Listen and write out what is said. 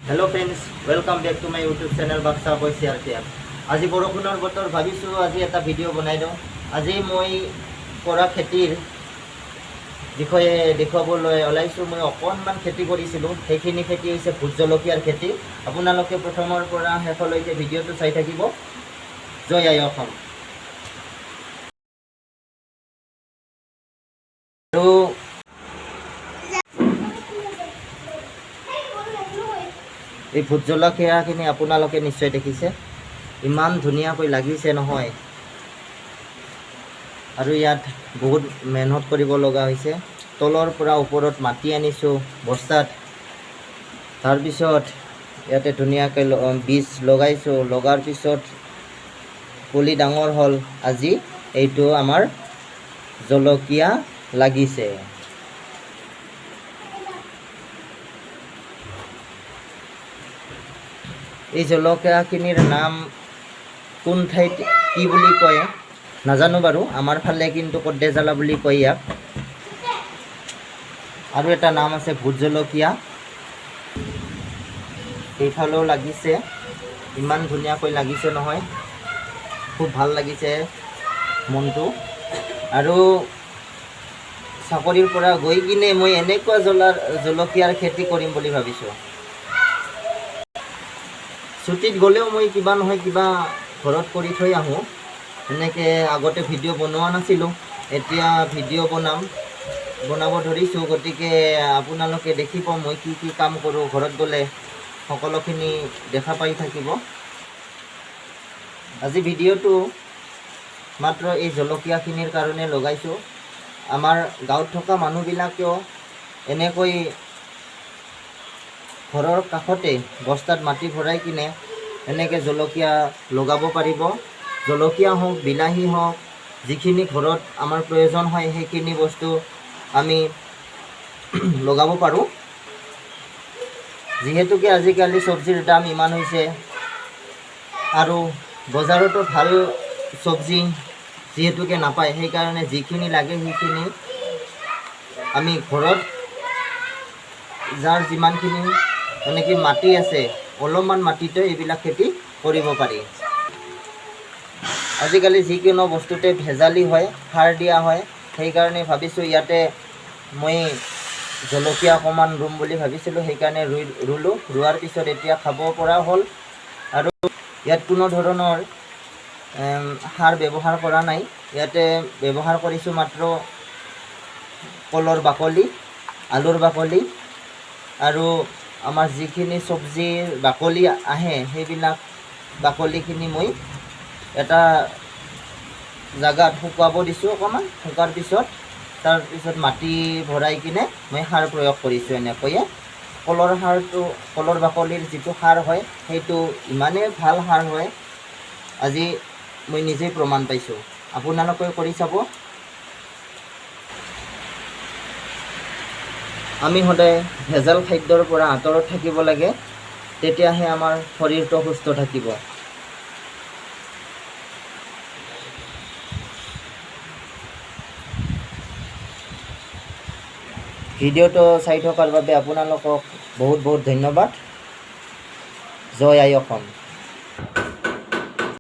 Hello friends, welcome back to my YouTube channel Baksa boys CRPF। आज बरषुणर बतर भाविছোঁ आज এটা video' বনাই দিওঁ। আজি মই কৰা খেতিৰ বিষয়ে দেখুৱাবলৈ ওলাইছোঁ। মই অকণমান খেতি কৰিছিলোঁ, সেইখিনি খেতি হৈছে ভোট জলকীয়াৰ খেতি। আপোনালোকে প্ৰথমৰ পৰা শেষলৈকে ভিডিঅ'টো চাই থাকিব। জয় আই অসম। আৰু এই ভোট জলকীয়াখিনি আপোনালোকে নিশ্চয় দেখিছে, ইমান ধুনীয়াকৈ লাগিছে নহয়। আৰু ইয়াত বহুত মেহনত কৰিব লগা হৈছে। তলৰ পৰা ওপৰত মাটি আনিছোঁ বস্তাত, তাৰপিছত ইয়াতে ধুনীয়াকৈ বীজ লগাইছোঁ। লগাৰ পিছত পুলি ডাঙৰ হ'ল। আজি এইটো আমাৰ জলকীয়া লাগিছে। এই জলকীয়াখিনিৰ নাম কোন ঠাইত কি বুলি কয় নাজানো বাৰু, আমাৰ ফালে কিন্তু কদ্দেজালা বুলি কয় ইয়াক। আৰু এটা নাম আছে ভোট জলকীয়া। এইফালেও লাগিছে, ইমান ধুনীয়াকৈ লাগিছে নহয়, খুব ভাল লাগিছে মনটো। আৰু চাকৰিৰ পৰা গৈ কিনে মই এনেকুৱা জলকীয়াৰ খেতি কৰিম বুলি ভাবিছোঁ। ছুটীত গ'লেও মই কিবা নহয় কিবা ঘৰত কৰি থৈ আহোঁ। এনেকৈ আগতে ভিডিঅ' বনোৱা নাছিলোঁ, এতিয়া ভিডিঅ' বনাব ধৰিছোঁ। গতিকে আপোনালোকে দেখিব মই কি কি কাম কৰোঁ। ঘৰত গ'লে সকলোখিনি দেখা পাই থাকিব। আজি ভিডিঅ'টো মাত্ৰ এই জলকীয়াখিনিৰ কাৰণে লগাইছোঁ। আমাৰ গাঁৱত থকা মানুহবিলাকেও এনেকৈ ঘৰৰ কাষতে বস্তাত মাটি ভৰাই কিনে এনেকৈ জলকীয়া লগাব পাৰিব। জলকীয়া হওক, বিলাহী হওক, যিখিনি ঘৰত আমাৰ প্ৰয়োজন হয় সেইখিনি বস্তু আমি লগাব পাৰোঁ। যিহেতুকে আজিকালি চব্জিৰ দাম ইমান হৈছে, আৰু বজাৰতো ভাল চব্জি যিহেতুকে নাপায়, সেইকাৰণে যিখিনি লাগে সেইখিনি আমি ঘৰত যাৰ যিমানখিনি মানে কি মাটি আছে, অলপমান মাটিতে এইবিলাক খেতি কৰিব পাৰি। আজিকালি যিকোনো বস্তুতে ভেজালি হয়, সাৰ দিয়া হয়। সেইকাৰণে ভাবিছোঁ ইয়াতে মই জলকীয়া অকণমান ৰুম বুলি ভাবিছিলোঁ, সেইকাৰণে ৰুলোঁ। ৰোৱাৰ পিছত এতিয়া খাব পৰা হ'ল। আৰু ইয়াত কোনো ধৰণৰ সাৰ ব্যৱহাৰ কৰা নাই। ইয়াতে ব্যৱহাৰ কৰিছোঁ মাত্ৰ কলৰ বাকলি, আলুৰ বাকলি, আৰু আমাৰ যিখিনি চব্জিৰ বাকলি আহে সেইবিলাক বাকলিখিনি মই এটা জাগাত শুকাব দিছোঁ। অকণমান শুকাৰ পিছত তাৰপিছত মাটি ভৰাই কিনে মই সাৰ প্ৰয়োগ কৰিছোঁ। এনেকৈয়ে কলৰ বাকলিৰ যিটো সাৰ হয় সেইটো ইমানেই ভাল সাৰ হয়, আজি মই নিজেই প্ৰমাণ পাইছোঁ। আপোনালোকে কৰি চাব। আমি সদায় ভেজাল খাদ্যৰ পৰা আঁতৰত থাকিব লাগে, তেতিয়াহে আমাৰ শৰীৰটো সুস্থ থাকিব। ভিডিঅ'টো চাই থকাৰ বাবে আপোনালোকক বহুত বহুত ধন্যবাদ। জয় আই অসম।